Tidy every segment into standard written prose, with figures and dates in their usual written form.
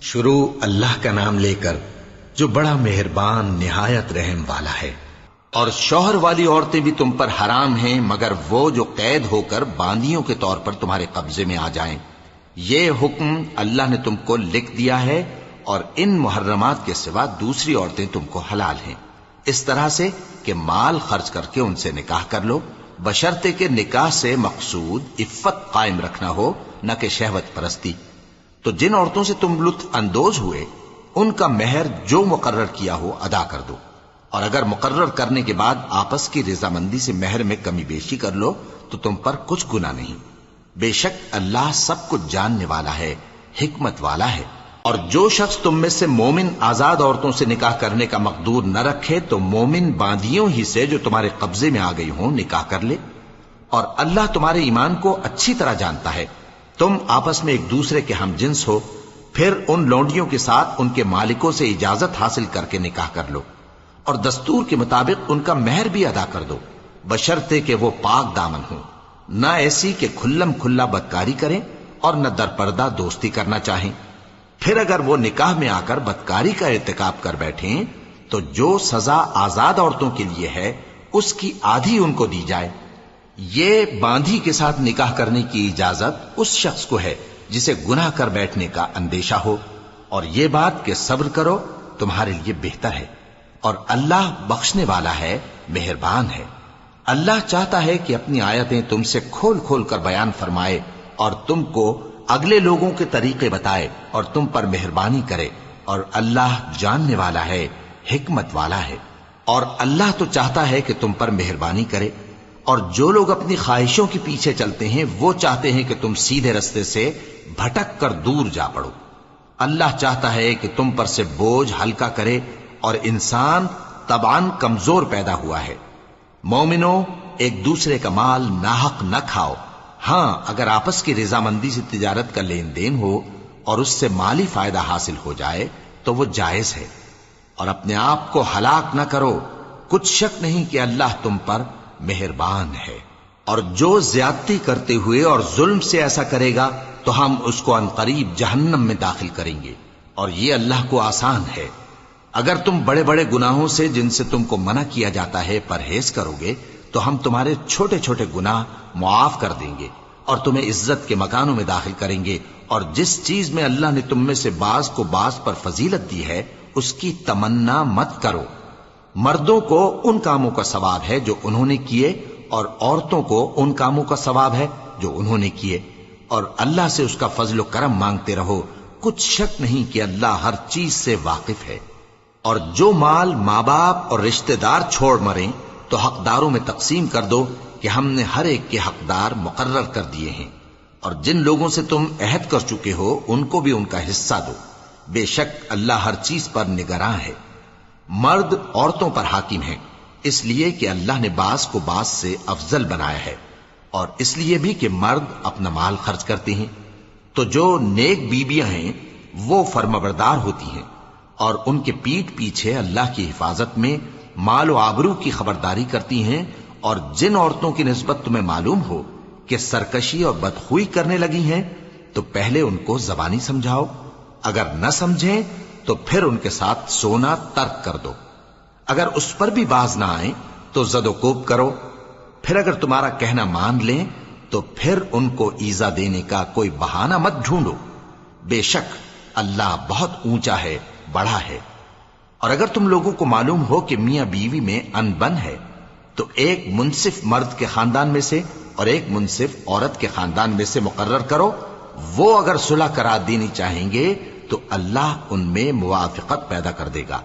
شروع اللہ کا نام لے کر جو بڑا مہربان نہایت رحم والا ہے۔ اور شوہر والی عورتیں بھی تم پر حرام ہیں مگر وہ جو قید ہو کر باندیوں کے طور پر تمہارے قبضے میں آ جائیں۔ یہ حکم اللہ نے تم کو لکھ دیا ہے، اور ان محرمات کے سوا دوسری عورتیں تم کو حلال ہیں، اس طرح سے کہ مال خرچ کر کے ان سے نکاح کر لو، بشرطے کہ نکاح سے مقصود عفت قائم رکھنا ہو، نہ کہ شہوت پرستی۔ تو جن عورتوں سے تم لطف اندوز ہوئے ان کا مہر جو مقرر کیا ہو ادا کر دو، اور اگر مقرر کرنے کے بعد آپس کی رضامندی سے مہر میں کمی بیشی کر لو تو تم پر کچھ گناہ نہیں۔ بے شک اللہ سب کچھ جاننے والا ہے، حکمت والا ہے۔ اور جو شخص تم میں سے مومن آزاد عورتوں سے نکاح کرنے کا مقدور نہ رکھے تو مومن باندیوں ہی سے جو تمہارے قبضے میں آ گئی ہوں نکاح کر لے، اور اللہ تمہارے ایمان کو اچھی طرح جانتا ہے۔ تم آپس میں ایک دوسرے کے ہم جنس ہو، پھر ان لونڈیوں کے ساتھ ان کے مالکوں سے اجازت حاصل کر کے نکاح کر لو، اور دستور کے مطابق ان کا مہر بھی ادا کر دو، بشرطے کہ وہ پاک دامن ہوں، نہ ایسی کہ کھلم کھلا بدکاری کریں اور نہ درپردہ دوستی کرنا چاہیں۔ پھر اگر وہ نکاح میں آ کر بدکاری کا ارتکاب کر بیٹھیں تو جو سزا آزاد عورتوں کے لیے ہے اس کی آدھی ان کو دی جائے۔ یہ باندھی کے ساتھ نکاح کرنے کی اجازت اس شخص کو ہے جسے گناہ کر بیٹھنے کا اندیشہ ہو، اور یہ بات کہ صبر کرو تمہارے لیے بہتر ہے، اور اللہ بخشنے والا ہے، مہربان ہے۔ اللہ چاہتا ہے کہ اپنی آیتیں تم سے کھول کھول کر بیان فرمائے اور تم کو اگلے لوگوں کے طریقے بتائے اور تم پر مہربانی کرے، اور اللہ جاننے والا ہے، حکمت والا ہے۔ اور اللہ تو چاہتا ہے کہ تم پر مہربانی کرے، اور جو لوگ اپنی خواہشوں کے پیچھے چلتے ہیں وہ چاہتے ہیں کہ تم سیدھے رستے سے بھٹک کر دور جا پڑو۔ اللہ چاہتا ہے کہ تم پر سے بوجھ ہلکا کرے، اور انسان طبعاً کمزور پیدا ہوا ہے۔ مومنوں، ایک دوسرے کا مال ناحق نہ کھاؤ، ہاں اگر آپس کی رضامندی سے تجارت کا لین دین ہو اور اس سے مالی فائدہ حاصل ہو جائے تو وہ جائز ہے، اور اپنے آپ کو ہلاک نہ کرو، کچھ شک نہیں کہ اللہ تم پر مہربان ہے۔ اور جو زیادتی کرتے ہوئے اور ظلم سے ایسا کرے گا تو ہم اس کو عنقریب جہنم میں داخل کریں گے، اور یہ اللہ کو آسان ہے۔ اگر تم بڑے بڑے گناہوں سے جن سے تم کو منع کیا جاتا ہے پرہیز کرو گے تو ہم تمہارے چھوٹے چھوٹے گناہ معاف کر دیں گے اور تمہیں عزت کے مکانوں میں داخل کریں گے، اور جس چیز میں اللہ نے تم میں سے بعض کو بعض پر فضیلت دی ہے اس کی تمنا مت کرو۔ مردوں کو ان کاموں کا ثواب ہے جو انہوں نے کیے، اور عورتوں کو ان کاموں کا ثواب ہے جو انہوں نے کیے، اور اللہ سے اس کا فضل و کرم مانگتے رہو، کچھ شک نہیں کہ اللہ ہر چیز سے واقف ہے۔ اور جو مال ماں باپ اور رشتہ دار چھوڑ مریں تو حقداروں میں تقسیم کر دو کہ ہم نے ہر ایک کے حقدار مقرر کر دیے ہیں، اور جن لوگوں سے تم عہد کر چکے ہو ان کو بھی ان کا حصہ دو، بے شک اللہ ہر چیز پر نگراں ہے۔ مرد عورتوں پر حاکم ہیں، اس لیے کہ اللہ نے بعض کو بعض سے افضل بنایا ہے، اور اس لیے بھی کہ مرد اپنا مال خرچ کرتے ہیں۔ تو جو نیک بیویاں ہیں وہ فرمانبردار ہوتی ہیں، اور ان کے پیٹھ پیچھے اللہ کی حفاظت میں مال و آبرو کی خبرداری کرتی ہیں۔ اور جن عورتوں کی نسبت تمہیں معلوم ہو کہ سرکشی اور بدخوئی کرنے لگی ہیں تو پہلے ان کو زبانی سمجھاؤ، اگر نہ سمجھیں تو پھر ان کے ساتھ سونا ترک کر دو۔ اگر اس پر بھی باز نہ آئیں تو زد و کوب کرو، پھر اگر تمہارا کہنا مان لیں تو پھر ان کو ایذا دینے کا کوئی بہانہ مت ڈھونڈو، بے شک اللہ بہت اونچا ہے، بڑا ہے۔ اور اگر تم لوگوں کو معلوم ہو کہ میاں بیوی میں انبن ہے تو ایک منصف مرد کے خاندان میں سے اور ایک منصف عورت کے خاندان میں سے مقرر کرو، وہ اگر صلح کرا دینی چاہیں گے تو اللہ ان میں موافقت پیدا کر دے گا۔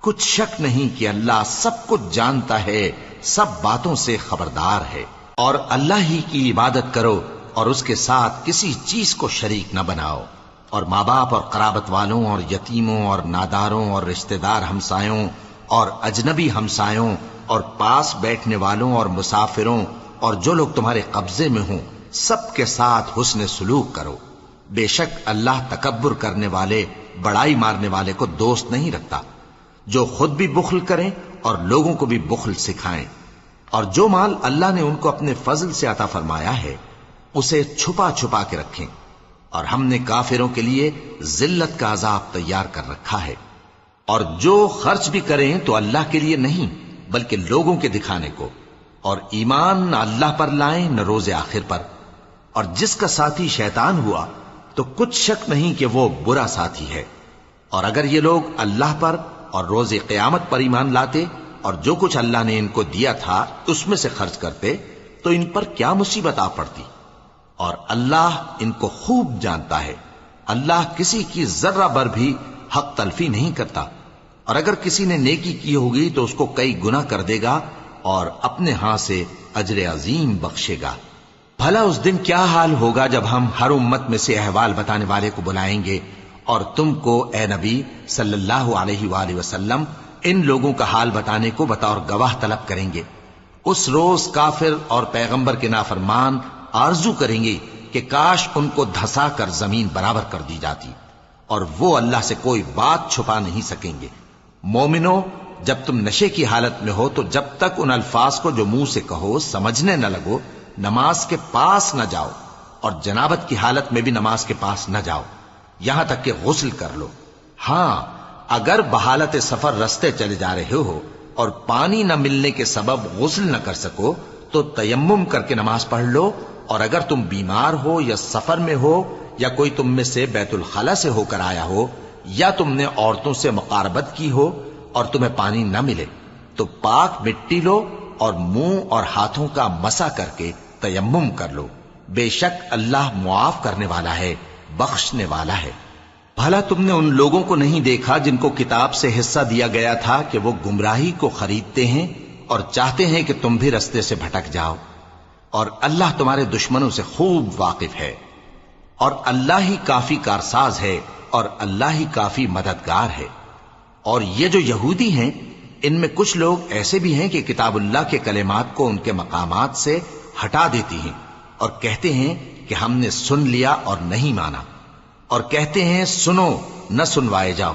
کچھ شک نہیں کہ اللہ سب کچھ جانتا ہے، سب باتوں سے خبردار ہے۔ اور اللہ ہی کی عبادت کرو اور اس کے ساتھ کسی چیز کو شریک نہ بناؤ، اور ماں باپ اور قرابت والوں اور یتیموں اور ناداروں اور رشتہ دار ہمسایوں اور اجنبی ہمسایوں اور پاس بیٹھنے والوں اور مسافروں اور جو لوگ تمہارے قبضے میں ہوں سب کے ساتھ حسن سلوک کرو، بے شک اللہ تکبر کرنے والے، بڑائی مارنے والے کو دوست نہیں رکھتا۔ جو خود بھی بخل کریں اور لوگوں کو بھی بخل سکھائیں، اور جو مال اللہ نے ان کو اپنے فضل سے عطا فرمایا ہے اسے چھپا چھپا کے رکھیں، اور ہم نے کافروں کے لیے ذلت کا عذاب تیار کر رکھا ہے۔ اور جو خرچ بھی کریں تو اللہ کے لیے نہیں بلکہ لوگوں کے دکھانے کو، اور ایمان نہ اللہ پر لائیں نہ روز آخر پر۔ اور جس کا ساتھی شیطان ہوا تو کچھ شک نہیں کہ وہ برا ساتھی ہے۔ اور اگر یہ لوگ اللہ پر اور روز قیامت پر ایمان لاتے اور جو کچھ اللہ نے ان کو دیا تھا اس میں سے خرچ کرتے تو ان پر کیا مصیبت آ پڑتی۔ اور اللہ ان کو خوب جانتا ہے، اللہ کسی کی ذرہ بر بھی حق تلفی نہیں کرتا۔ اور اگر کسی نے نیکی کی ہوگی تو اس کو کئی گنا کر دے گا اور اپنے ہاں سے اجر عظیم بخشے گا۔ بھلا اس دن کیا حال ہوگا جب ہم ہر امت میں سے احوال بتانے والے کو بلائیں گے اور تم کو اے نبی صلی اللہ علیہ وآلہ وسلم ان لوگوں کا حال بتانے کو بطور گواہ طلب کریں گے۔ اس روز کافر اور پیغمبر کے نافرمان آرزو کریں گے کہ کاش ان کو دھسا کر زمین برابر کر دی جاتی، اور وہ اللہ سے کوئی بات چھپا نہیں سکیں گے۔ مومنو، جب تم نشے کی حالت میں ہو تو جب تک ان الفاظ کو جو منہ سے کہو سمجھنے نہ لگو نماز کے پاس نہ جاؤ، اور جنابت کی حالت میں بھی نماز کے پاس نہ جاؤ یہاں تک کہ غسل کر لو۔ ہاں، اگر بحالت سفر رستے چلے جا رہے ہو اور پانی نہ ملنے کے سبب غسل نہ کر سکو تو تیمم کر کے نماز پڑھ لو، اور اگر تم بیمار ہو یا سفر میں ہو یا کوئی تم میں سے بیت الخلا سے ہو کر آیا ہو یا تم نے عورتوں سے مقاربت کی ہو اور تمہیں پانی نہ ملے تو پاک مٹی لو اور منہ اور ہاتھوں کا مسح کر کے تیمم کر لو، بے شک اللہ معاف کرنے والا ہے، بخشنے والا ہے۔ بھلا تم نے ان لوگوں کو نہیں دیکھا جن کو کتاب سے حصہ دیا گیا تھا کہ وہ گمراہی کو خریدتے ہیں اور چاہتے ہیں کہ تم بھی رستے سے بھٹک جاؤ، اور اللہ تمہارے دشمنوں سے خوب واقف ہے، اور اللہ ہی کافی کارساز ہے اور اللہ ہی کافی مددگار ہے۔ اور یہ جو یہودی ہیں ان میں کچھ لوگ ایسے بھی ہیں کہ کتاب اللہ کے کلمات کو ان کے مقامات سے ہٹا دیتی ہیں اور کہتے ہیں کہ ہم نے سن لیا اور نہیں مانا، اور کہتے ہیں سنو نہ سنوائے جاؤ،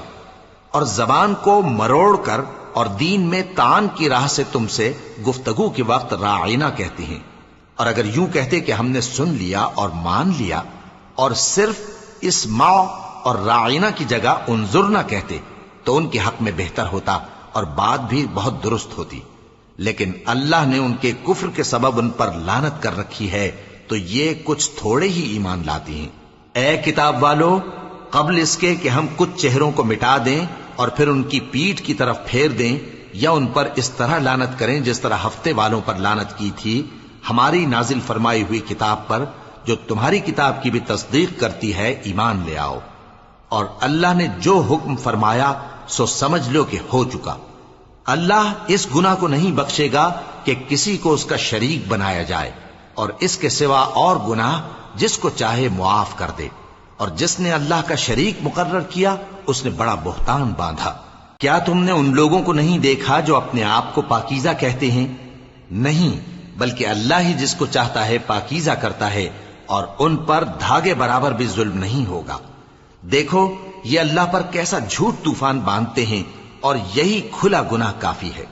اور زبان کو مروڑ کر اور دین میں طعن کی راہ سے تم سے گفتگو کے وقت راعینا کہتے ہیں۔ اور اگر یوں کہتے کہ ہم نے سن لیا اور مان لیا اور صرف اسمع اور راعینا کی جگہ انظرنا کہتے تو ان کے حق میں بہتر ہوتا اور بات بھی بہت درست ہوتی، لیکن اللہ نے ان کے کفر کے سبب ان پر لعنت کر رکھی ہے تو یہ کچھ تھوڑے ہی ایمان لاتی ہیں۔ اے کتاب والو، قبل اس کے کہ ہم کچھ چہروں کو مٹا دیں اور پھر ان کی پیٹھ کی طرف پھیر دیں یا ان پر اس طرح لعنت کریں جس طرح ہفتے والوں پر لعنت کی تھی، ہماری نازل فرمائی ہوئی کتاب پر جو تمہاری کتاب کی بھی تصدیق کرتی ہے ایمان لے آؤ، اور اللہ نے جو حکم فرمایا سو سمجھ لو کہ ہو چکا۔ اللہ اس گناہ کو نہیں بخشے گا کہ کسی کو اس کا شریک بنایا جائے، اور اس کے سوا اور گناہ جس کو چاہے معاف کر دے، اور جس نے اللہ کا شریک مقرر کیا اس نے بڑا بہتان باندھا۔ کیا تم نے ان لوگوں کو نہیں دیکھا جو اپنے آپ کو پاکیزہ کہتے ہیں؟ نہیں، بلکہ اللہ ہی جس کو چاہتا ہے پاکیزہ کرتا ہے، اور ان پر دھاگے برابر بھی ظلم نہیں ہوگا۔ دیکھو یہ اللہ پر کیسا جھوٹ طوفان باندھتے ہیں، اور یہی کھلا گناہ کافی ہے۔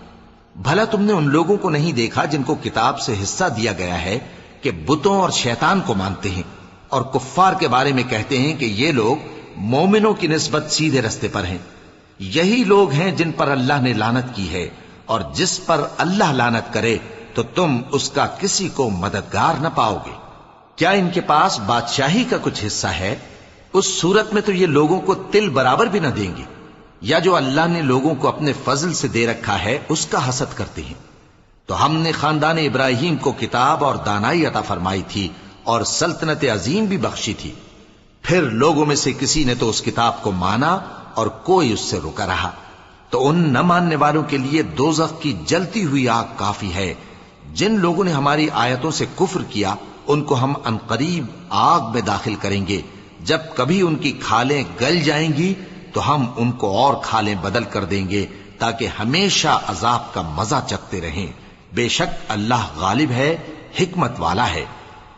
بھلا تم نے ان لوگوں کو نہیں دیکھا جن کو کتاب سے حصہ دیا گیا ہے کہ بتوں اور شیطان کو مانتے ہیں، اور کفار کے بارے میں کہتے ہیں کہ یہ لوگ مومنوں کی نسبت سیدھے رستے پر ہیں۔ یہی لوگ ہیں جن پر اللہ نے لعنت کی ہے، اور جس پر اللہ لعنت کرے تو تم اس کا کسی کو مددگار نہ پاؤ گے۔ کیا ان کے پاس بادشاہی کا کچھ حصہ ہے؟ اس صورت میں تو یہ لوگوں کو تل برابر بھی نہ دیں گے، یا جو اللہ نے لوگوں کو اپنے فضل سے دے رکھا ہے اس کا حسد کرتے ہیں۔ تو ہم نے خاندان ابراہیم کو کتاب اور دانائی عطا فرمائی تھی اور سلطنت عظیم بھی بخشی تھی، پھر لوگوں میں سے کسی نے تو اس کتاب کو مانا اور کوئی اس سے رکا رہا، تو ان نہ ماننے والوں کے لیے دوزخ کی جلتی ہوئی آگ کافی ہے۔ جن لوگوں نے ہماری آیتوں سے کفر کیا ان کو ہم عنقریب آگ میں داخل کریں گے، جب کبھی ان کی کھالیں گل جائیں گی تو ہم ان کو اور کھالیں بدل کر دیں گے تاکہ ہمیشہ عذاب کا مزہ چکھتے رہیں۔ بے شک اللہ غالب ہے، حکمت والا ہے۔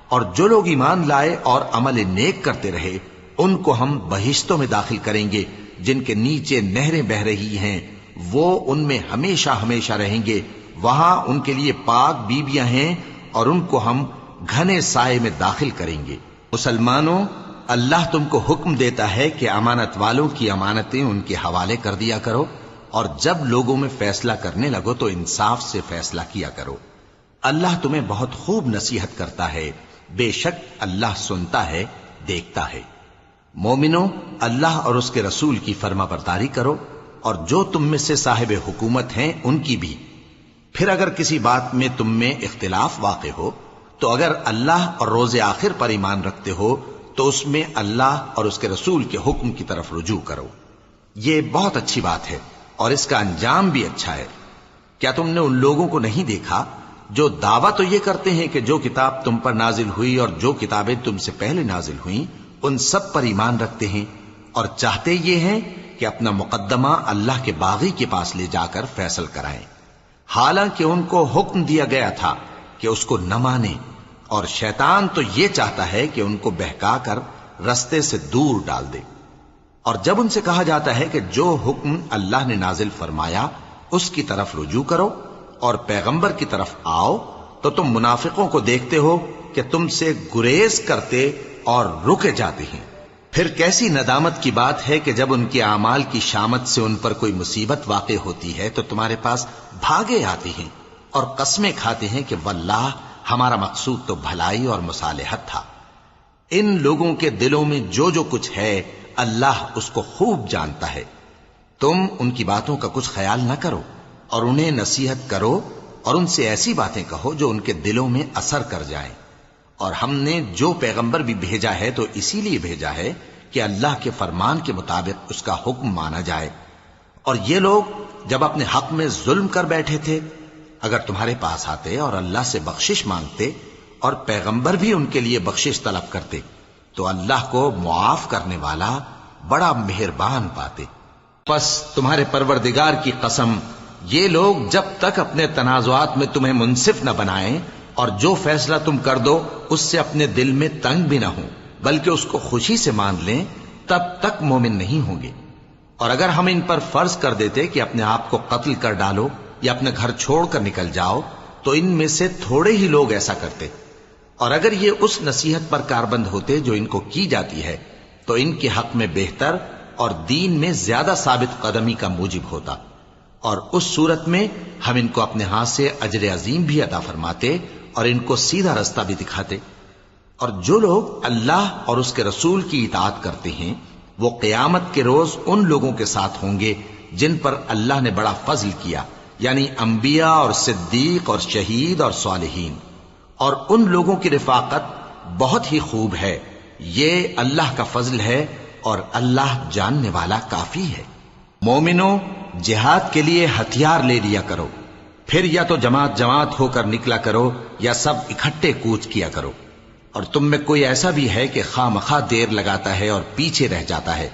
اور جو لوگ ایمان لائے اور عمل نیک کرتے رہے ان کو ہم بہشتوں میں داخل کریں گے جن کے نیچے نہریں بہ رہی ہیں، وہ ان میں ہمیشہ ہمیشہ رہیں گے، وہاں ان کے لیے پاک بیویاں ہیں اور ان کو ہم گھنے سائے میں داخل کریں گے۔ مسلمانوں، اللہ تم کو حکم دیتا ہے کہ امانت والوں کی امانتیں ان کے حوالے کر دیا کرو، اور جب لوگوں میں فیصلہ کرنے لگو تو انصاف سے فیصلہ کیا کرو۔ اللہ تمہیں بہت خوب نصیحت کرتا ہے، بے شک اللہ سنتا ہے، دیکھتا ہے۔ مومنو، اللہ اور اس کے رسول کی فرما برداری کرو، اور جو تم میں سے صاحب حکومت ہیں ان کی بھی۔ پھر اگر کسی بات میں تم میں اختلاف واقع ہو تو اگر اللہ اور روز آخر پر ایمان رکھتے ہو تو اس میں اللہ اور اس کے رسول کے حکم کی طرف رجوع کرو۔ یہ بہت اچھی بات ہے اور اس کا انجام بھی اچھا ہے۔ کیا تم نے ان لوگوں کو نہیں دیکھا جو دعویٰ تو یہ کرتے ہیں کہ جو کتاب تم پر نازل ہوئی اور جو کتابیں تم سے پہلے نازل ہوئیں ان سب پر ایمان رکھتے ہیں، اور چاہتے یہ ہیں کہ اپنا مقدمہ اللہ کے باغی کے پاس لے جا کر فیصل کرائیں، حالانکہ ان کو حکم دیا گیا تھا کہ اس کو نہ مانیں، اور شیطان تو یہ چاہتا ہے کہ ان کو بہکا کر رستے سے دور ڈال دے۔ اور جب ان سے کہا جاتا ہے کہ جو حکم اللہ نے نازل فرمایا اس کی طرف رجوع کرو اور پیغمبر کی طرف آؤ، تو تم منافقوں کو دیکھتے ہو کہ تم سے گریز کرتے اور رکے جاتے ہیں۔ پھر کیسی ندامت کی بات ہے کہ جب ان کے اعمال کی شامت سے ان پر کوئی مصیبت واقع ہوتی ہے تو تمہارے پاس بھاگے آتے ہیں اور قسمیں کھاتے ہیں کہ واللہ ہمارا مقصود تو بھلائی اور مصالحت تھا۔ ان لوگوں کے دلوں میں جو جو کچھ ہے اللہ اس کو خوب جانتا ہے۔ تم ان کی باتوں کا کچھ خیال نہ کرو اور انہیں نصیحت کرو اور ان سے ایسی باتیں کہو جو ان کے دلوں میں اثر کر جائیں۔ اور ہم نے جو پیغمبر بھی بھیجا ہے تو اسی لیے بھیجا ہے کہ اللہ کے فرمان کے مطابق اس کا حکم مانا جائے۔ اور یہ لوگ جب اپنے حق میں ظلم کر بیٹھے تھے، اگر تمہارے پاس آتے اور اللہ سے بخشش مانگتے اور پیغمبر بھی ان کے لیے بخشش طلب کرتے تو اللہ کو معاف کرنے والا بڑا مہربان پاتے۔ پس تمہارے پروردگار کی قسم، یہ لوگ جب تک اپنے تنازعات میں تمہیں منصف نہ بنائیں اور جو فیصلہ تم کر دو اس سے اپنے دل میں تنگ بھی نہ ہوں بلکہ اس کو خوشی سے مان لیں، تب تک مومن نہیں ہوں گے۔ اور اگر ہم ان پر فرض کر دیتے کہ اپنے آپ کو قتل کر ڈالو یا اپنے گھر چھوڑ کر نکل جاؤ تو ان میں سے تھوڑے ہی لوگ ایسا کرتے، اور اگر یہ اس نصیحت پر کاربند ہوتے جو ان کو کی جاتی ہے تو ان کے حق میں بہتر اور دین میں زیادہ ثابت قدمی کا موجب ہوتا، اور اس صورت میں ہم ان کو اپنے ہاتھ سے اجر عظیم بھی عطا فرماتے اور ان کو سیدھا رستہ بھی دکھاتے۔ اور جو لوگ اللہ اور اس کے رسول کی اطاعت کرتے ہیں وہ قیامت کے روز ان لوگوں کے ساتھ ہوں گے جن پر اللہ نے بڑا فضل کیا، یعنی انبیاء اور صدیق اور شہید اور صالحین، اور ان لوگوں کی رفاقت بہت ہی خوب ہے۔ یہ اللہ کا فضل ہے اور اللہ جاننے والا کافی ہے۔ مومنوں، جہاد کے لیے ہتھیار لے لیا کرو، پھر یا تو جماعت جماعت ہو کر نکلا کرو یا سب اکٹھے کوچ کیا کرو۔ اور تم میں کوئی ایسا بھی ہے کہ خواہ مخواہ دیر لگاتا ہے اور پیچھے رہ جاتا ہے،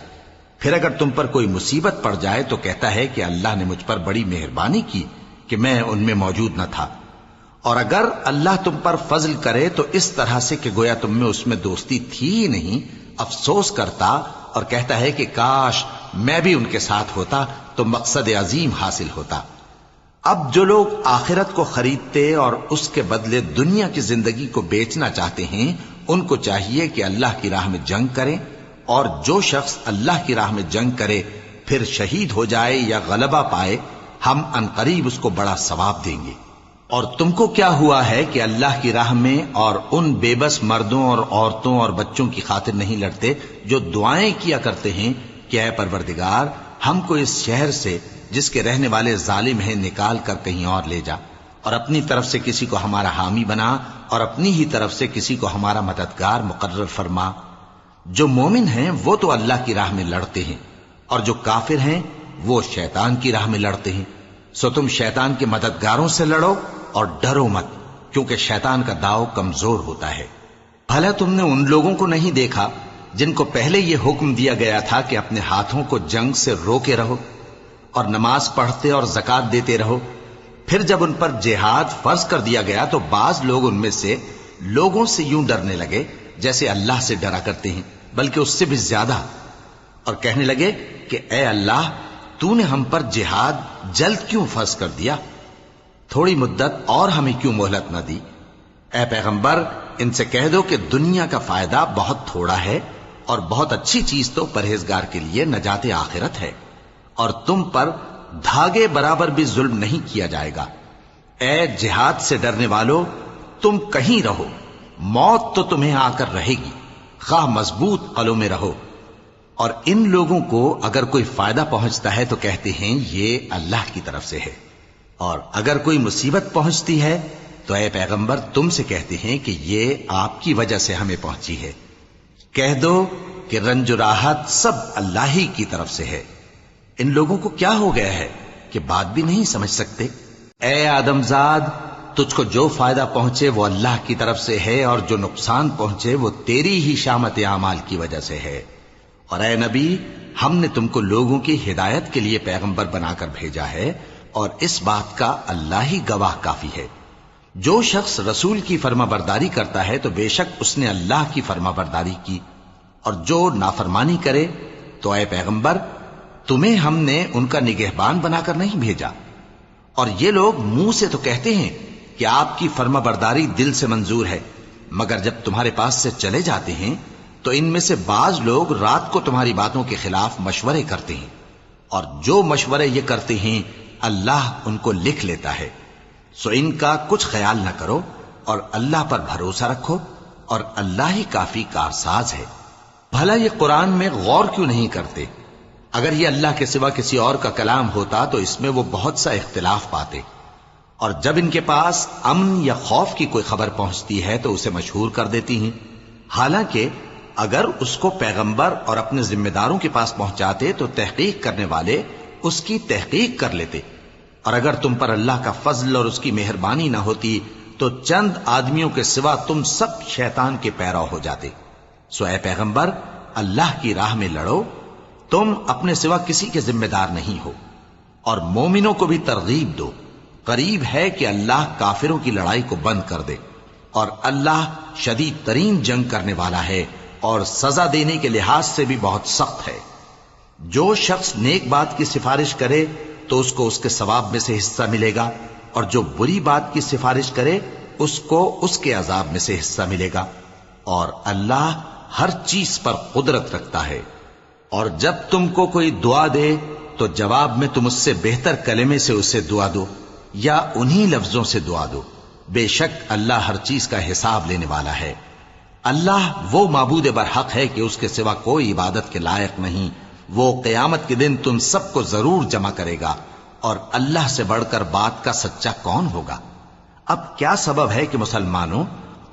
پھر اگر تم پر کوئی مصیبت پڑ جائے تو کہتا ہے کہ اللہ نے مجھ پر بڑی مہربانی کی کہ میں ان میں موجود نہ تھا۔ اور اگر اللہ تم پر فضل کرے تو اس طرح سے کہ گویا تم میں اس میں دوستی تھی ہی نہیں، افسوس کرتا اور کہتا ہے کہ کاش میں بھی ان کے ساتھ ہوتا تو مقصد عظیم حاصل ہوتا۔ اب جو لوگ آخرت کو خریدتے اور اس کے بدلے دنیا کی زندگی کو بیچنا چاہتے ہیں ان کو چاہیے کہ اللہ کی راہ میں جنگ کریں، اور جو شخص اللہ کی راہ میں جنگ کرے پھر شہید ہو جائے یا غلبہ پائے ہم عنقریب اس کو بڑا ثواب دیں گے۔ اور تم کو کیا ہوا ہے کہ اللہ کی راہ میں اور ان بے بس مردوں اور عورتوں اور بچوں کی خاطر نہیں لڑتے جو دعائیں کیا کرتے ہیں کہ اے پروردگار ہم کو اس شہر سے جس کے رہنے والے ظالم ہیں نکال کر کہیں اور لے جا، اور اپنی طرف سے کسی کو ہمارا حامی بنا اور اپنی ہی طرف سے کسی کو ہمارا مددگار مقرر فرما۔ جو مومن ہیں وہ تو اللہ کی راہ میں لڑتے ہیں، اور جو کافر ہیں وہ شیطان کی راہ میں لڑتے ہیں، سو تم شیطان کے مددگاروں سے لڑو اور ڈرو مت، کیونکہ شیطان کا داؤ کمزور ہوتا ہے۔ بھلا تم نے ان لوگوں کو نہیں دیکھا جن کو پہلے یہ حکم دیا گیا تھا کہ اپنے ہاتھوں کو جنگ سے روکے رہو اور نماز پڑھتے اور زکوٰۃ دیتے رہو، پھر جب ان پر جہاد فرض کر دیا گیا تو بعض لوگ ان میں سے لوگوں سے یوں ڈرنے لگے جیسے اللہ سے ڈرا کرتے ہیں، بلکہ اس سے بھی زیادہ، اور کہنے لگے کہ اے اللہ تو نے ہم پر جہاد جلد کیوں فرض کر دیا، تھوڑی مدت اور ہمیں کیوں مہلت نہ دی۔ اے پیغمبر ان سے کہہ دو کہ دنیا کا فائدہ بہت تھوڑا ہے اور بہت اچھی چیز تو پرہیزگار کے لیے نجات آخرت ہے، اور تم پر دھاگے برابر بھی ظلم نہیں کیا جائے گا۔ اے جہاد سے ڈرنے والو، تم کہیں رہو، موت تو تمہیں آ کر رہے گی، خواہ مضبوط قلعوں میں رہو۔ اور ان لوگوں کو اگر کوئی فائدہ پہنچتا ہے تو کہتے ہیں یہ اللہ کی طرف سے ہے، اور اگر کوئی مصیبت پہنچتی ہے تو اے پیغمبر تم سے کہتے ہیں کہ یہ آپ کی وجہ سے ہمیں پہنچی ہے۔ کہہ دو کہ رنج و راحت سب اللہ ہی کی طرف سے ہے۔ ان لوگوں کو کیا ہو گیا ہے کہ بات بھی نہیں سمجھ سکتے؟ اے آدم زاد، تجھ کو جو فائدہ پہنچے وہ اللہ کی طرف سے ہے، اور جو نقصان پہنچے وہ تیری ہی شامت اعمال کی وجہ سے ہے۔ اور اے نبی، ہم نے تم کو لوگوں کی ہدایت کے لیے پیغمبر بنا کر بھیجا ہے، اور اس بات کا اللہ ہی گواہ کافی ہے۔ جو شخص رسول کی فرما برداری کرتا ہے تو بے شک اس نے اللہ کی فرما برداری کی، اور جو نافرمانی کرے تو اے پیغمبر تمہیں ہم نے ان کا نگہبان بنا کر نہیں بھیجا۔ اور یہ لوگ منہ سے تو کہتے ہیں کہ آپ کی فرما برداری دل سے منظور ہے، مگر جب تمہارے پاس سے چلے جاتے ہیں تو ان میں سے بعض لوگ رات کو تمہاری باتوں کے خلاف مشورے کرتے ہیں، اور جو مشورے یہ کرتے ہیں اللہ ان کو لکھ لیتا ہے۔ سو ان کا کچھ خیال نہ کرو اور اللہ پر بھروسہ رکھو، اور اللہ ہی کافی کارساز ہے۔ بھلا یہ قرآن میں غور کیوں نہیں کرتے؟ اگر یہ اللہ کے سوا کسی اور کا کلام ہوتا تو اس میں وہ بہت سا اختلاف پاتے، اور جب ان کے پاس امن یا خوف کی کوئی خبر پہنچتی ہے تو اسے مشہور کر دیتی ہیں، حالانکہ اگر اس کو پیغمبر اور اپنے ذمہ داروں کے پاس پہنچاتے تو تحقیق کرنے والے اس کی تحقیق کر لیتے، اور اگر تم پر اللہ کا فضل اور اس کی مہربانی نہ ہوتی تو چند آدمیوں کے سوا تم سب شیطان کے پیرو ہو جاتے۔ سو اے پیغمبر، اللہ کی راہ میں لڑو، تم اپنے سوا کسی کے ذمہ دار نہیں ہو، اور مومنوں کو بھی ترغیب دو۔ قریب ہے کہ اللہ کافروں کی لڑائی کو بند کر دے، اور اللہ شدید ترین جنگ کرنے والا ہے، اور سزا دینے کے لحاظ سے بھی بہت سخت ہے۔ جو شخص نیک بات کی سفارش کرے تو اس کو اس کے ثواب میں سے حصہ ملے گا، اور جو بری بات کی سفارش کرے اس کو اس کے عذاب میں سے حصہ ملے گا، اور اللہ ہر چیز پر قدرت رکھتا ہے۔ اور جب تم کو کوئی دعا دے تو جواب میں تم اس سے بہتر کلمے سے اسے دعا دو، یا انہی لفظوں سے دعا دو، بے شک اللہ ہر چیز کا حساب لینے والا ہے۔ اللہ وہ معبود برحق ہے کہ اس کے سوا کوئی عبادت کے لائق نہیں۔ وہ قیامت کے دن تم سب کو ضرور جمع کرے گا، اور اللہ سے بڑھ کر بات کا سچا کون ہوگا؟ اب کیا سبب ہے کہ مسلمانوں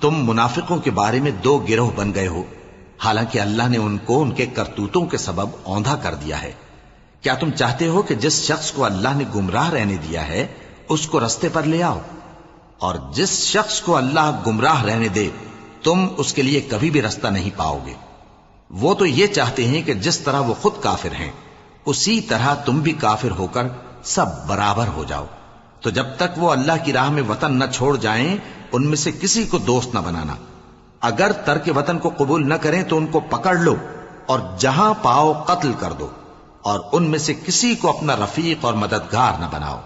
تم منافقوں کے بارے میں دو گروہ بن گئے ہو، حالانکہ اللہ نے ان کو ان کے کرتوتوں کے سبب اوندھا کر دیا ہے؟ کیا تم چاہتے ہو کہ جس شخص کو اللہ نے گمراہ رہنے دیا ہے اس کو رستے پر لے آؤ، اور جس شخص کو اللہ گمراہ رہنے دے تم اس کے لیے کبھی بھی رستہ نہیں پاؤ گے؟ وہ تو یہ چاہتے ہیں کہ جس طرح وہ خود کافر ہیں اسی طرح تم بھی کافر ہو کر سب برابر ہو جاؤ۔ تو جب تک وہ اللہ کی راہ میں وطن نہ چھوڑ جائیں ان میں سے کسی کو دوست نہ بنانا۔ اگر ترک وطن کو قبول نہ کریں تو ان کو پکڑ لو اور جہاں پاؤ قتل کر دو، اور ان میں سے کسی کو اپنا رفیق اور مددگار نہ بناؤ،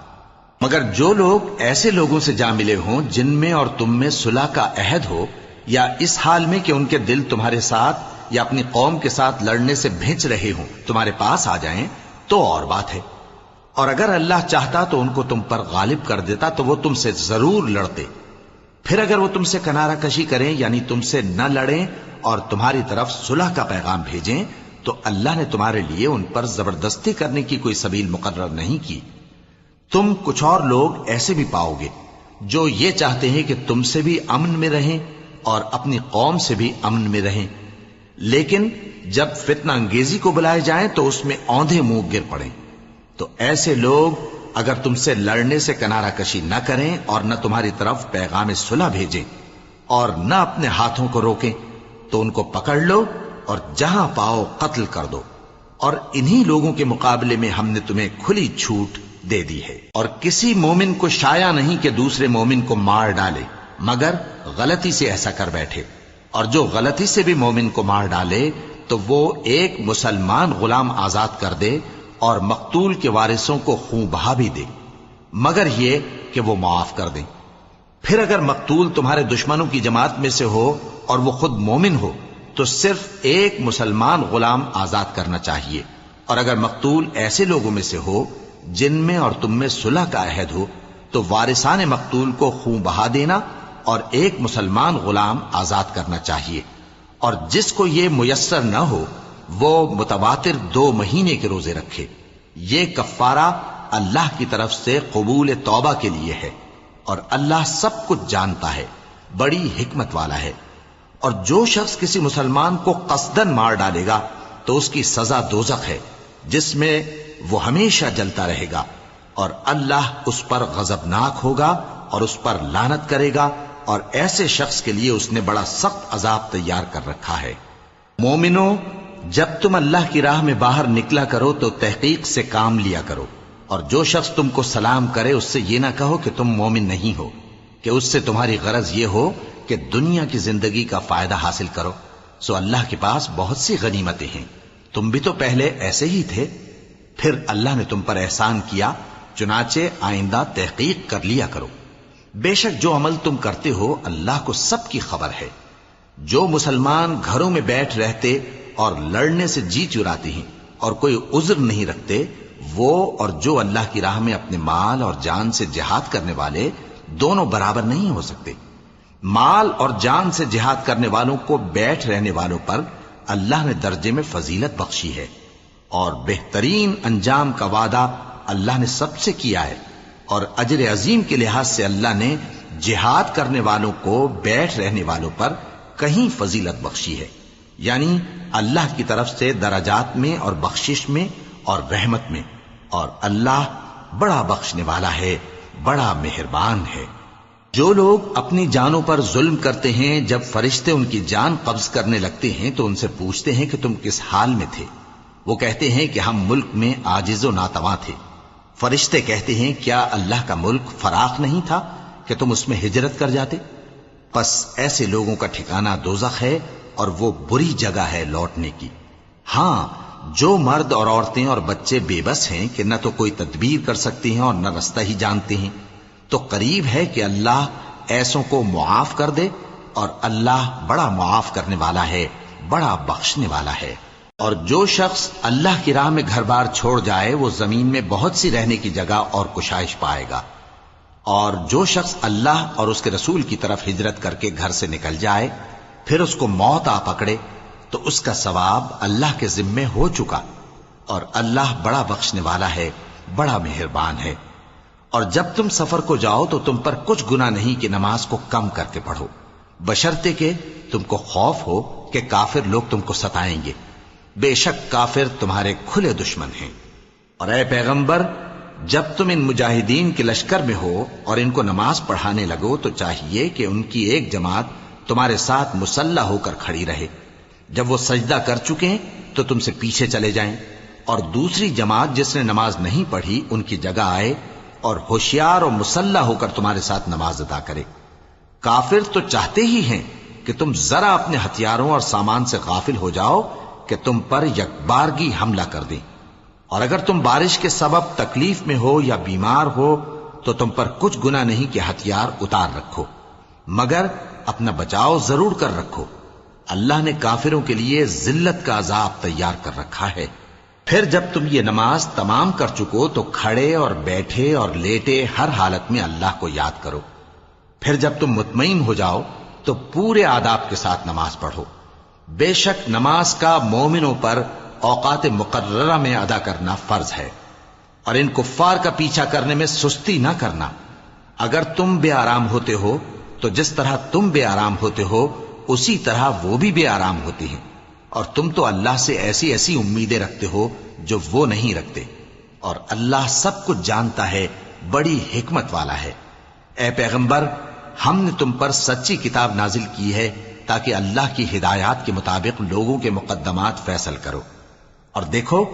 مگر جو لوگ ایسے لوگوں سے جا ملے ہوں جن میں اور تم میں صلح کا عہد ہو، یا اس حال میں کہ ان کے دل تمہارے ساتھ یا اپنی قوم کے ساتھ لڑنے سے بھنچ رہے ہوں تمہارے پاس آ جائیں تو اور بات ہے۔ اور اگر اللہ چاہتا تو ان کو تم پر غالب کر دیتا تو وہ تم سے ضرور لڑتے۔ پھر اگر وہ تم سے کنارہ کشی کریں، یعنی تم سے نہ لڑیں اور تمہاری طرف صلح کا پیغام بھیجیں، تو اللہ نے تمہارے لیے ان پر زبردستی کرنے کی کوئی سبیل مقرر نہیں کی۔ تم کچھ اور لوگ ایسے بھی پاؤ گے جو یہ چاہتے ہیں کہ تم سے بھی امن میں رہیں اور اپنی قوم سے بھی امن میں رہیں، لیکن جب فتنہ انگیزی کو بلائے جائیں تو اس میں اوندھے منہ گر پڑیں۔ تو ایسے لوگ اگر تم سے لڑنے سے کنارہ کشی نہ کریں اور نہ تمہاری طرف پیغام صلح بھیجیں اور نہ اپنے ہاتھوں کو روکیں تو ان کو پکڑ لو اور جہاں پاؤ قتل کر دو، اور انہی لوگوں کے مقابلے میں ہم نے تمہیں کھلی چھوٹ دے دی ہے۔ اور کسی مومن کو شایع نہیں کہ دوسرے مومن کو مار ڈالے مگر غلطی سے ایسا کر بیٹھے، اور جو غلطی سے بھی مومن کو مار ڈالے تو وہ ایک مسلمان غلام آزاد کر دے اور مقتول کے وارثوں کو خون بہا بھی دے، مگر یہ کہ وہ معاف کر دیں۔ پھر اگر مقتول تمہارے دشمنوں کی جماعت میں سے ہو اور وہ خود مومن ہو تو صرف ایک مسلمان غلام آزاد کرنا چاہیے، اور اگر مقتول ایسے لوگوں میں سے ہو جن میں اور تم میں صلح کا عہد ہو تو وارثان مقتول کو خون بہا دینا اور ایک مسلمان غلام آزاد کرنا چاہیے، اور جس کو یہ میسر نہ ہو وہ متواتر 2 مہینے کے روزے رکھے۔ یہ کفارہ اللہ کی طرف سے قبول توبہ کے لیے ہے، اور اللہ سب کچھ جانتا ہے، بڑی حکمت والا ہے۔ اور جو شخص کسی مسلمان کو قصدن مار ڈالے گا تو اس کی سزا دوزخ ہے، جس میں وہ ہمیشہ جلتا رہے گا، اور اللہ اس پر غضبناک ہوگا اور اس پر لعنت کرے گا، اور ایسے شخص کے لیے اس نے بڑا سخت عذاب تیار کر رکھا ہے۔ مومنو، جب تم اللہ کی راہ میں باہر نکلا کرو تو تحقیق سے کام لیا کرو، اور جو شخص تم کو سلام کرے اس سے یہ نہ کہو کہ تم مومن نہیں ہو، کہ اس سے تمہاری غرض یہ ہو کہ دنیا کی زندگی کا فائدہ حاصل کرو۔ سو اللہ کے پاس بہت سی غنیمتیں ہیں، تم بھی تو پہلے ایسے ہی تھے، پھر اللہ نے تم پر احسان کیا، چنانچہ آئندہ تحقیق کر لیا کرو۔ بے شک جو عمل تم کرتے ہو اللہ کو سب کی خبر ہے۔ جو مسلمان گھروں میں بیٹھ رہتے اور لڑنے سے جی چراتے ہیں اور کوئی عذر نہیں رکھتے، وہ اور جو اللہ کی راہ میں اپنے مال اور جان سے جہاد کرنے والے دونوں برابر نہیں ہو سکتے۔ مال اور جان سے جہاد کرنے والوں کو بیٹھ رہنے والوں پر اللہ نے درجے میں فضیلت بخشی ہے، اور بہترین انجام کا وعدہ اللہ نے سب سے کیا ہے، اور اجر عظیم کے لحاظ سے اللہ نے جہاد کرنے والوں کو بیٹھ رہنے والوں پر کہیں فضیلت بخشی ہے، یعنی اللہ کی طرف سے درجات میں اور بخشش میں اور رحمت میں، اور اللہ بڑا بخشنے والا ہے، بڑا مہربان ہے۔ جو لوگ اپنی جانوں پر ظلم کرتے ہیں، جب فرشتے ان کی جان قبض کرنے لگتے ہیں تو ان سے پوچھتے ہیں کہ تم کس حال میں تھے؟ وہ کہتے ہیں کہ ہم ملک میں عاجز و ناتواں تھے۔ فرشتے کہتے ہیں کیا اللہ کا ملک فراخ نہیں تھا کہ تم اس میں ہجرت کر جاتے؟ پس ایسے لوگوں کا ٹھکانہ دوزخ ہے، اور وہ بری جگہ ہے لوٹنے کی۔ ہاں، جو مرد اور عورتیں اور بچے بے بس ہیں کہ نہ تو کوئی تدبیر کر سکتے ہیں اور نہ رستہ ہی جانتے ہیں، تو قریب ہے کہ اللہ ایسوں کو معاف کر دے، اور اللہ بڑا معاف کرنے والا ہے، بڑا بخشنے والا ہے۔ اور جو شخص اللہ کی راہ میں گھر بار چھوڑ جائے وہ زمین میں بہت سی رہنے کی جگہ اور کشائش پائے گا، اور جو شخص اللہ اور اس کے رسول کی طرف ہجرت کر کے گھر سے نکل جائے پھر اس کو موت آ پکڑے تو اس کا ثواب اللہ کے ذمے ہو چکا، اور اللہ بڑا بخشنے والا ہے، بڑا مہربان ہے۔ اور جب تم سفر کو جاؤ تو تم پر کچھ گناہ نہیں کہ نماز کو کم کر کے پڑھو، بشرطے کہ تم کو خوف ہو کہ کافر لوگ تم کو ستائیں گے، بے شک کافر تمہارے کھلے دشمن ہیں۔ اور اے پیغمبر، جب تم ان مجاہدین کے لشکر میں ہو اور ان کو نماز پڑھانے لگو تو چاہیے کہ ان کی ایک جماعت تمہارے ساتھ مسلح ہو کر کھڑی رہے، جب وہ سجدہ کر چکے تو تم سے پیچھے چلے جائیں، اور دوسری جماعت جس نے نماز نہیں پڑھی ان کی جگہ آئے اور ہوشیار اور مسلح ہو کر تمہارے ساتھ نماز ادا کرے۔ کافر تو چاہتے ہی ہیں کہ تم ذرا اپنے ہتھیاروں اور سامان سے غافل ہو جاؤ کہ تم پر یکبارگی حملہ کر دیں، اور اگر تم بارش کے سبب تکلیف میں ہو یا بیمار ہو تو تم پر کچھ گناہ نہیں کہ ہتھیار اتار رکھو، مگر اپنا بچاؤ ضرور کر رکھو، اللہ نے کافروں کے لیے ذلت کا عذاب تیار کر رکھا ہے۔ پھر جب تم یہ نماز تمام کر چکو تو کھڑے اور بیٹھے اور لیٹے ہر حالت میں اللہ کو یاد کرو۔ پھر جب تم مطمئن ہو جاؤ تو پورے آداب کے ساتھ نماز پڑھو۔ بے شک نماز کا مومنوں پر اوقات مقررہ میں ادا کرنا فرض ہے، اور ان کفار کا پیچھا کرنے میں سستی نہ کرنا۔ اگر تم بے آرام ہوتے ہو تو جس طرح تم بے آرام ہوتے ہو اسی طرح وہ بھی بے آرام ہوتے ہیں، اور تم تو اللہ سے ایسی ایسی امیدیں رکھتے ہو جو وہ نہیں رکھتے، اور اللہ سب کچھ جانتا ہے، بڑی حکمت والا ہے۔ اے پیغمبر، ہم نے تم پر سچی کتاب نازل کی ہے تاکہ اللہ کی ہدایات کے مطابق لوگوں کے مقدمات فیصل کرو، اور دیکھو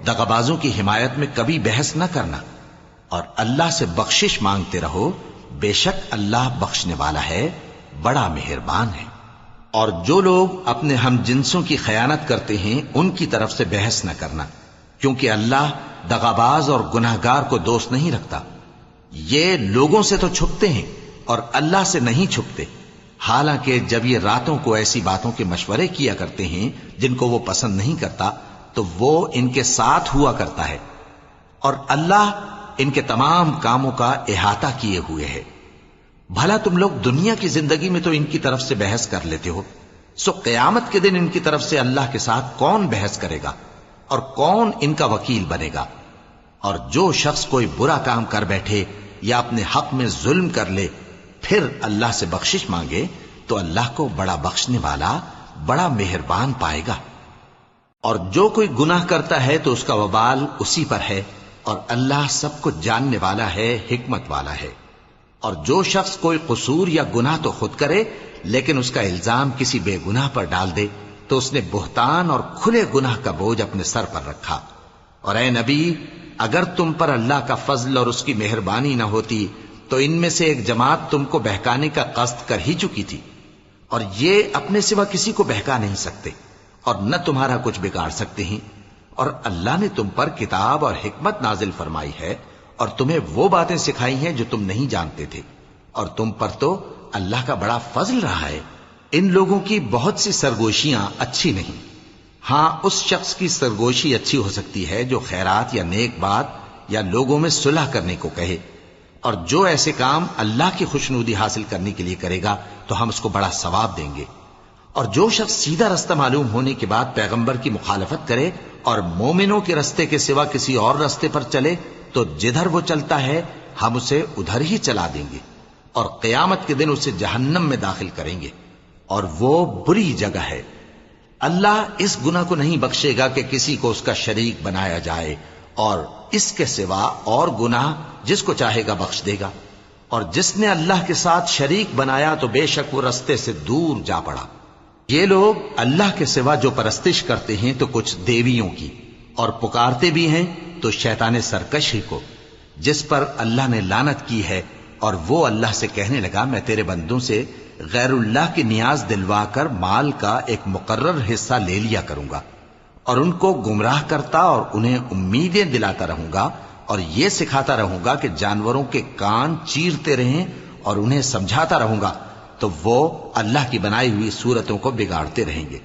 دغابازوں کی حمایت میں کبھی بحث نہ کرنا، اور اللہ سے بخشش مانگتے رہو، بے شک اللہ بخشنے والا ہے، بڑا مہربان ہے۔ اور جو لوگ اپنے ہم جنسوں کی خیانت کرتے ہیں ان کی طرف سے بحث نہ کرنا، کیونکہ اللہ دغاباز اور گناہگار کو دوست نہیں رکھتا۔ یہ لوگوں سے تو چھپتے ہیں اور اللہ سے نہیں چھپتے۔ حالانکہ جب یہ راتوں کو ایسی باتوں کے مشورے کیا کرتے ہیں جن کو وہ پسند نہیں کرتا تو وہ ان کے ساتھ ہوا کرتا ہے، اور اللہ ان کے تمام کاموں کا احاطہ کیے ہوئے ہے۔ بھلا تم لوگ دنیا کی زندگی میں تو ان کی طرف سے بحث کر لیتے ہو، سو قیامت کے دن ان کی طرف سے اللہ کے ساتھ کون بحث کرے گا اور کون ان کا وکیل بنے گا؟ اور جو شخص کوئی برا کام کر بیٹھے یا اپنے حق میں ظلم کر لے پھر اللہ سے بخشش مانگے تو اللہ کو بڑا بخشنے والا، بڑا مہربان پائے گا۔ اور جو کوئی گناہ کرتا ہے تو اس کا وبال اسی پر ہے، اور اللہ سب کچھ جاننے والا ہے، حکمت والا ہے۔ اور جو شخص کوئی قصور یا گناہ تو خود کرے لیکن اس کا الزام کسی بے گناہ پر ڈال دے تو اس نے بہتان اور کھلے گناہ کا بوجھ اپنے سر پر رکھا۔ اور اے نبی، اگر تم پر اللہ کا فضل اور اس کی مہربانی نہ ہوتی تو ان میں سے ایک جماعت تم کو بہکانے کا قصد کر ہی چکی تھی، اور یہ اپنے سوا کسی کو بہکا نہیں سکتے اور نہ تمہارا کچھ بگاڑ سکتے ہیں۔ اور اللہ نے تم پر کتاب اور حکمت نازل فرمائی ہے اور تمہیں وہ باتیں سکھائی ہیں جو تم نہیں جانتے تھے، اور تم پر تو اللہ کا بڑا فضل رہا ہے۔ ان لوگوں کی بہت سی سرگوشیاں اچھی نہیں، ہاں اس شخص کی سرگوشی اچھی ہو سکتی ہے جو خیرات یا نیک بات یا لوگوں میں صلح کرنے کو کہے، اور جو ایسے کام اللہ کی خوشنودی حاصل کرنے کے لیے کرے گا تو ہم اس کو بڑا ثواب دیں گے۔ اور جو شخص سیدھا رستہ معلوم ہونے کے بعد پیغمبر کی مخالفت کرے اور مومنوں کے رستے کے سوا کسی اور رستے پر چلے تو جدھر وہ چلتا ہے ہم اسے ادھر ہی چلا دیں گے، اور قیامت کے دن اسے جہنم میں داخل کریں گے، اور وہ بری جگہ ہے۔ اللہ اس گناہ کو نہیں بخشے گا کہ کسی کو اس کا شریک بنایا جائے، اور اس کے سوا اور گناہ جس کو چاہے گا بخش دے گا، اور جس نے اللہ کے ساتھ شریک بنایا تو بے شک وہ رستے سے دور جا پڑا۔ یہ لوگ اللہ کے سوا جو پرستش کرتے ہیں تو کچھ دیویوں کی، اور پکارتے بھی ہیں تو شیطان سرکش ہی کو، جس پر اللہ نے لعنت کی ہے، اور وہ اللہ سے کہنے لگا میں تیرے بندوں سے غیر اللہ کی نیاز دلوا کر مال کا ایک مقرر حصہ لے لیا کروں گا، اور ان کو گمراہ کرتا اور انہیں امیدیں دلاتا رہوں گا، اور یہ سکھاتا رہوں گا کہ جانوروں کے کان چیرتے رہیں، اور انہیں سمجھاتا رہوں گا تو وہ اللہ کی بنائی ہوئی صورتوں کو بگاڑتے رہیں گے۔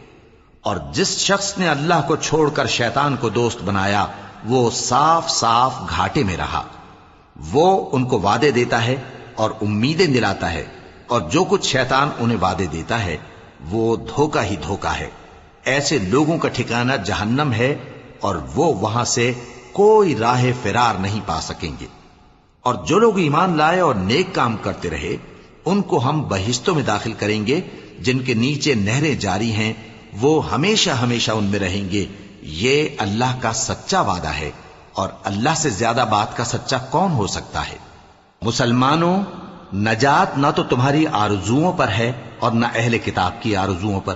اور جس شخص نے اللہ کو چھوڑ کر شیطان کو دوست بنایا وہ صاف صاف گھاٹے میں رہا۔ وہ ان کو وعدے دیتا ہے اور امیدیں دلاتا ہے، اور جو کچھ شیطان انہیں وعدے دیتا ہے وہ دھوکہ ہی دھوکہ ہے۔ ایسے لوگوں کا ٹھکانہ جہنم ہے، اور وہ وہاں سے کوئی راہ فرار نہیں پا سکیں گے۔ اور جو لوگ ایمان لائے اور نیک کام کرتے رہے ان کو ہم بہشتوں میں داخل کریں گے جن کے نیچے نہریں جاری ہیں، وہ ہمیشہ ہمیشہ ان میں رہیں گے۔ یہ اللہ کا سچا وعدہ ہے، اور اللہ سے زیادہ بات کا سچا کون ہو سکتا ہے؟ مسلمانوں، نجات نہ تو تمہاری آرزوؤں پر ہے اور نہ اہل کتاب کی آرزوؤں پر۔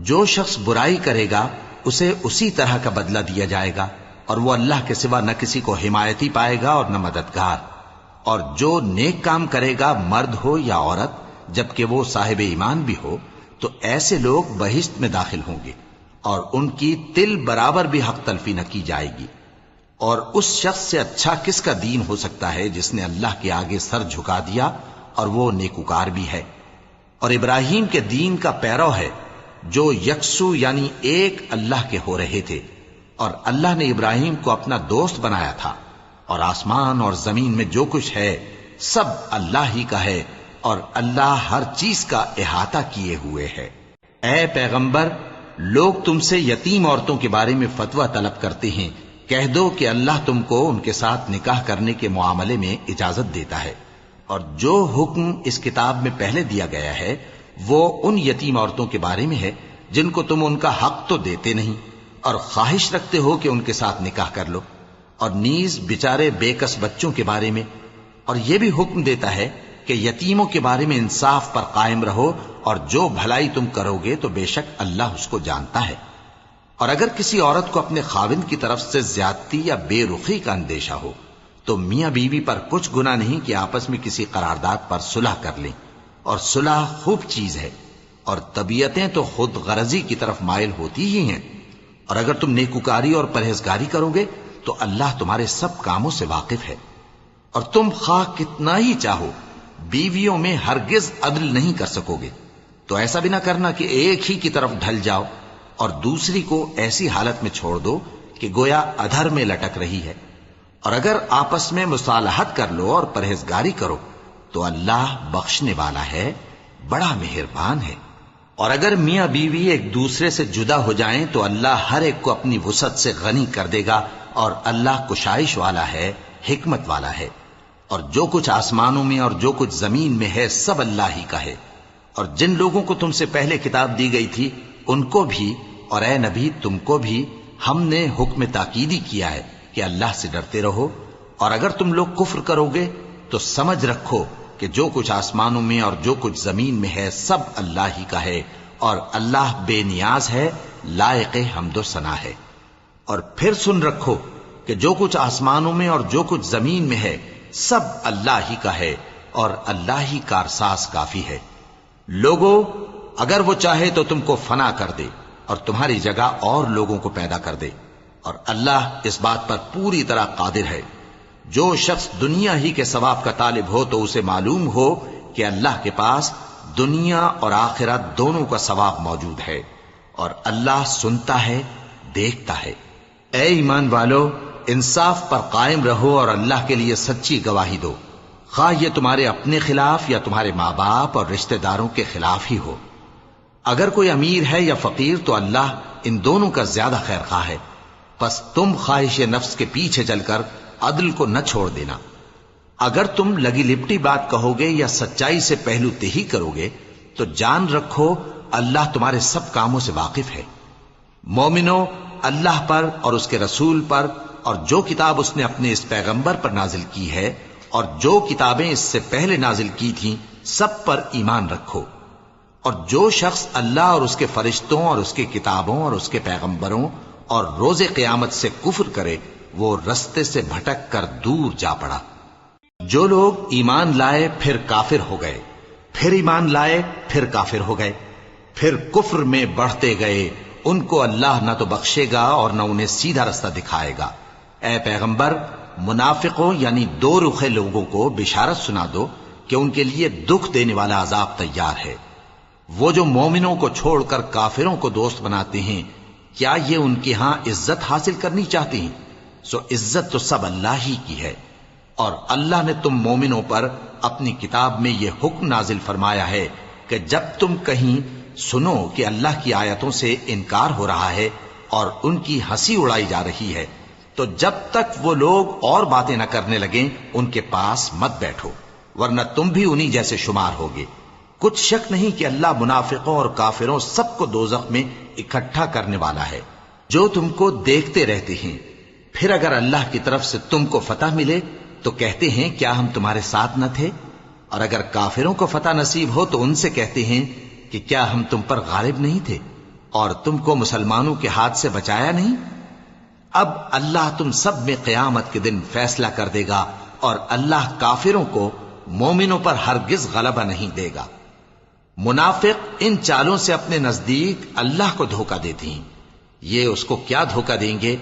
جو شخص برائی کرے گا اسے اسی طرح کا بدلہ دیا جائے گا، اور وہ اللہ کے سوا نہ کسی کو حمایتی پائے گا اور نہ مددگار۔ اور جو نیک کام کرے گا مرد ہو یا عورت جبکہ وہ صاحب ایمان بھی ہو تو ایسے لوگ بہشت میں داخل ہوں گے، اور ان کی تل برابر بھی حق تلفی نہ کی جائے گی۔ اور اس شخص سے اچھا کس کا دین ہو سکتا ہے جس نے اللہ کے آگے سر جھکا دیا اور وہ نیکوکار بھی ہے، اور ابراہیم کے دین کا پیرو ہے جو یکسو یعنی ایک اللہ کے ہو رہے تھے۔ اور اللہ نے ابراہیم کو اپنا دوست بنایا تھا، اور آسمان اور زمین میں جو کچھ ہے سب اللہ ہی کا ہے، اور اللہ ہر چیز کا احاطہ کیے ہوئے ہے۔ اے پیغمبر، لوگ تم سے یتیم عورتوں کے بارے میں فتویٰ طلب کرتے ہیں، کہہ دو کہ اللہ تم کو ان کے ساتھ نکاح کرنے کے معاملے میں اجازت دیتا ہے، اور جو حکم اس کتاب میں پہلے دیا گیا ہے وہ ان یتیم عورتوں کے بارے میں ہے جن کو تم ان کا حق تو دیتے نہیں، اور خواہش رکھتے ہو کہ ان کے ساتھ نکاح کر لو، اور نیز بیچارے بے کس بچوں کے بارے میں۔ اور یہ بھی حکم دیتا ہے کہ یتیموں کے بارے میں انصاف پر قائم رہو، اور جو بھلائی تم کرو گے تو بے شک اللہ اس کو جانتا ہے۔ اور اگر کسی عورت کو اپنے خاوند کی طرف سے زیادتی یا بے رخی کا اندیشہ ہو تو میاں بیوی پر کچھ گناہ نہیں کہ آپس میں کسی قرارداد پر صلح کر لیں، اور صلح خوب چیز ہے، اور طبیعتیں تو خود غرضی کی طرف مائل ہوتی ہی ہیں۔ اور اگر تم نیکوکاری اور پرہیزگاری کرو گے تو اللہ تمہارے سب کاموں سے واقف ہے۔ اور تم خواہ کتنا ہی چاہو بیویوں میں ہرگز عدل نہیں کر سکو گے، تو ایسا بھی نہ کرنا کہ ایک ہی کی طرف ڈھل جاؤ اور دوسری کو ایسی حالت میں چھوڑ دو کہ گویا ادھر میں لٹک رہی ہے۔ اور اگر آپس میں مصالحت کر لو اور پرہیزگاری کرو تو اللہ بخشنے والا ہے، بڑا مہربان ہے۔ اور اگر میاں بیوی ایک دوسرے سے جدا ہو جائیں تو اللہ ہر ایک کو اپنی وسعت سے غنی کر دے گا، اور اللہ کشائش والا ہے، حکمت والا ہے۔ اور جو کچھ آسمانوں میں اور جو کچھ زمین میں ہے سب اللہ ہی کا ہے۔ اور جن لوگوں کو تم سے پہلے کتاب دی گئی تھی ان کو بھی اور اے نبی تم کو بھی ہم نے حکم تاکیدی کیا ہے کہ اللہ سے ڈرتے رہو، اور اگر تم لوگ کفر کرو گے تو سمجھ رکھو کہ جو کچھ آسمانوں میں اور جو کچھ زمین میں ہے سب اللہ ہی کا ہے، اور اللہ بے نیاز ہے، لائق حمد و ثنا ہے۔ اور پھر سن رکھو کہ جو کچھ آسمانوں میں اور جو کچھ زمین میں ہے سب اللہ ہی کا ہے، اور اللہ ہی کارساز کافی ہے۔ لوگو اگر وہ چاہے تو تم کو فنا کر دے اور تمہاری جگہ اور لوگوں کو پیدا کر دے، اور اللہ اس بات پر پوری طرح قادر ہے۔ جو شخص دنیا ہی کے ثواب کا طالب ہو تو اسے معلوم ہو کہ اللہ کے پاس دنیا اور آخرت دونوں کا ثواب موجود ہے، اور اللہ سنتا ہے، دیکھتا ہے۔ اے ایمان والو، انصاف پر قائم رہو اور اللہ کے لیے سچی گواہی دو، خواہ یہ تمہارے اپنے خلاف یا تمہارے ماں باپ اور رشتہ داروں کے خلاف ہی ہو۔ اگر کوئی امیر ہے یا فقیر تو اللہ ان دونوں کا زیادہ خیر خواہ ہے، پس تم خواہش نفس کے پیچھے چل کر عدل کو نہ چھوڑ دینا۔ اگر تم لگی لپٹی بات کہو گے یا سچائی سے پہلو تہی کرو گے تو جان رکھو اللہ تمہارے سب کاموں سے واقف ہے۔ مومنو، اللہ پر اور اس کے رسول پر اور جو کتاب اس نے اپنے اس پیغمبر پر نازل کی ہے اور جو کتابیں اس سے پہلے نازل کی تھیں سب پر ایمان رکھو۔ اور جو شخص اللہ اور اس کے فرشتوں اور اس کے کتابوں اور اس کے پیغمبروں اور روز قیامت سے کفر کرے وہ رستے سے بھٹک کر دور جا پڑا۔ جو لوگ ایمان لائے پھر کافر ہو گئے، پھر ایمان لائے پھر کافر ہو گئے، پھر کفر میں بڑھتے گئے، ان کو اللہ نہ تو بخشے گا اور نہ انہیں سیدھا رستہ دکھائے گا۔ اے پیغمبر، منافقوں یعنی دو رخے لوگوں کو بشارت سنا دو کہ ان کے لیے دکھ دینے والا عذاب تیار ہے۔ وہ جو مومنوں کو چھوڑ کر کافروں کو دوست بناتے ہیں، کیا یہ ان کے ہاں عزت حاصل کرنی چاہتے ہیں؟ سو عزت تو سب اللہ ہی کی ہے۔ اور اللہ نے تم مومنوں پر اپنی کتاب میں یہ حکم نازل فرمایا ہے کہ جب تم کہیں سنو کہ اللہ کی آیتوں سے انکار ہو رہا ہے اور ان کی ہنسی اڑائی جا رہی ہے تو جب تک وہ لوگ اور باتیں نہ کرنے لگیں ان کے پاس مت بیٹھو، ورنہ تم بھی انہی جیسے شمار ہوگے۔ کچھ شک نہیں کہ اللہ منافقوں اور کافروں سب کو دوزخ میں اکٹھا کرنے والا ہے، جو تم کو دیکھتے رہتے ہیں۔ پھر اگر اللہ کی طرف سے تم کو فتح ملے تو کہتے ہیں کیا ہم تمہارے ساتھ نہ تھے؟ اور اگر کافروں کو فتح نصیب ہو تو ان سے کہتے ہیں کہ کیا ہم تم پر غالب نہیں تھے اور تم کو مسلمانوں کے ہاتھ سے بچایا نہیں؟ اب اللہ تم سب میں قیامت کے دن فیصلہ کر دے گا، اور اللہ کافروں کو مومنوں پر ہرگز غلبہ نہیں دے گا۔ منافق ان چالوں سے اپنے نزدیک اللہ کو دھوکہ دیتے ہیں، یہ اس کو کیا دھوکہ دیں گے؟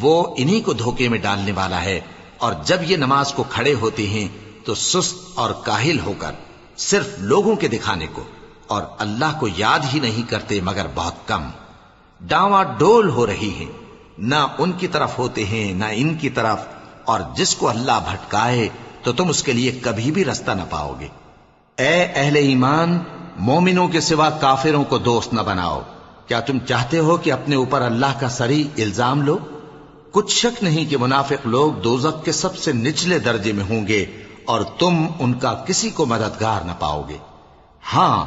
وہ انہی کو دھوکے میں ڈالنے والا ہے۔ اور جب یہ نماز کو کھڑے ہوتے ہیں تو سست اور کاہل ہو کر صرف لوگوں کے دکھانے کو اور اللہ کو یاد ہی نہیں کرتے مگر بہت کم، ڈاواں ڈول ہو رہی ہیں، نہ ان کی طرف ہوتے ہیں نہ ان کی طرف، اور جس کو اللہ بھٹکائے تو تم اس کے لیے کبھی بھی رستہ نہ پاؤ گے۔ اے اہل ایمان، مومنوں کے سوا کافروں کو دوست نہ بناؤ۔ کیا تم چاہتے ہو کہ اپنے اوپر اللہ کا صریح الزام لو؟ کچھ شک نہیں کہ منافق لوگ دوزخ کے سب سے نچلے درجے میں ہوں گے اور تم ان کا کسی کو مددگار نہ پاؤ گے۔ ہاں،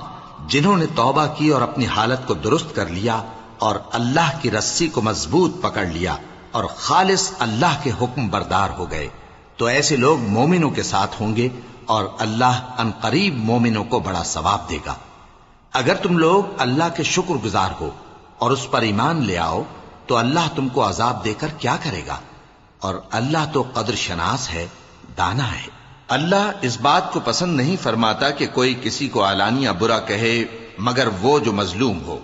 جنہوں نے توبہ کی اور اپنی حالت کو درست کر لیا اور اللہ کی رسی کو مضبوط پکڑ لیا اور خالص اللہ کے حکم بردار ہو گئے تو ایسے لوگ مومنوں کے ساتھ ہوں گے، اور اللہ ان قریب مومنوں کو بڑا ثواب دے گا۔ اگر تم لوگ اللہ کے شکر گزار ہو اور اس پر ایمان لے آؤ تو اللہ تم کو عذاب دے کر کیا کرے گا؟ اور اللہ تو قدر شناس ہے، دانا ہے۔ اللہ اس بات کو پسند نہیں فرماتا کہ کوئی کسی کو علانیہ برا کہے مگر وہ جو مظلوم ہو،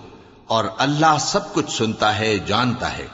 اور اللہ سب کچھ سنتا ہے، جانتا ہے۔